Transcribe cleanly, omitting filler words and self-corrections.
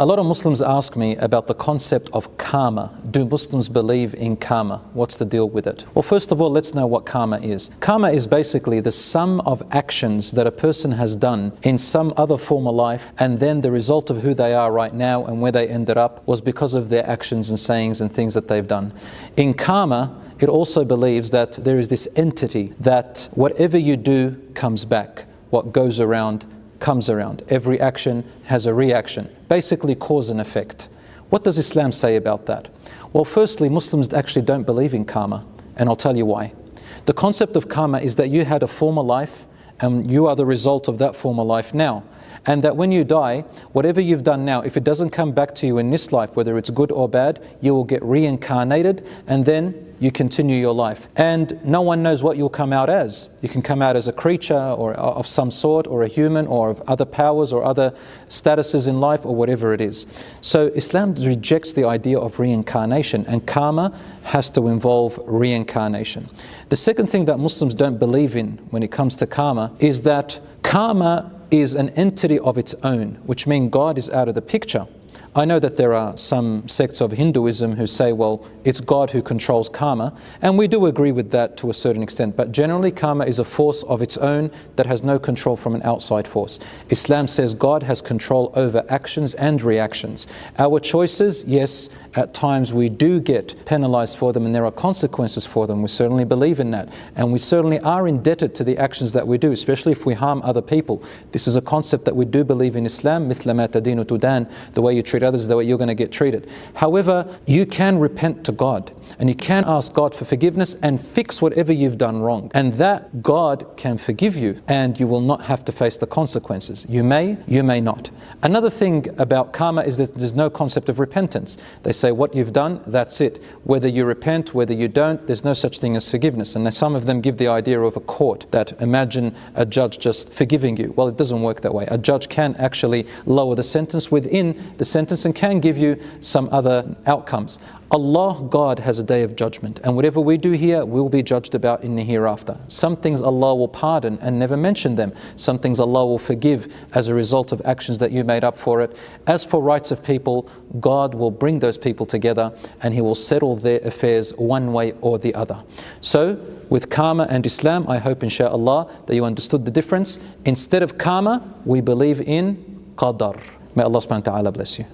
A lot of Muslims ask me about the concept of karma. Do Muslims believe in karma? What's the deal with it? Well, first of all, let's know what karma is. Karma is basically the sum of actions that a person has done in some other former life, and then the result of who they are right now and where they ended up was because of their actions and sayings and things that they've done. In karma, it also believes that there is this entity that whatever you do comes back. What goes around comes around. Every action has a reaction. Basically cause and effect. What does Islam say about that? Well, firstly, Muslims actually don't believe in karma, and I'll tell you why. The concept of karma is that you had a former life and you are the result of that former life now. And that when you die, whatever you've done now, if it doesn't come back to you in this life, whether it's good or bad, you will get reincarnated and then you continue your life. And no one knows what you'll come out as. You can come out as a creature or of some sort, or a human, or of other powers or other statuses in life, or whatever it is. So Islam rejects the idea of reincarnation, and karma has to involve reincarnation. The second thing that Muslims don't believe in when it comes to karma is that karma is an entity of its own, which means God is out of the picture. I know that there are some sects of Hinduism who say, well, it's God who controls karma, and we do agree with that to a certain extent, but generally karma is a force of its own that has no control from an outside force. Islam says God has control over actions and reactions. Our choices, yes, at times we do get penalized for them and there are consequences for them. We certainly believe in that, and we certainly are indebted to the actions that we do, especially if we harm other people. This is a concept that we do believe in Islam, مثل ما تدين تدان, the way you treat others is the way you're going to get treated. However, you can repent to God and you can ask God for forgiveness and fix whatever you've done wrong, and that God can forgive you and you will not have to face the consequences. You may not. Another thing about karma is that there's no concept of repentance. They say what you've done, that's it. Whether you repent, whether you don't, there's no such thing as forgiveness. And some of them give the idea of a court, that imagine a judge just forgiving you. Well, it doesn't work that way. A judge can actually lower the sentence within the sentence and can give you some other outcomes. Allah, God, has a day of judgment, and whatever we do here will be judged about in the hereafter. Some things Allah will pardon and never mention them. Some things Allah will forgive as a result of actions that you made up for it. As for rights of people, God will bring those people together and He will settle their affairs one way or the other. So, with karma and Islam, I hope inshaAllah that you understood the difference. Instead of karma, we believe in Qadr. May Allah subhanahu wa ta'ala bless you.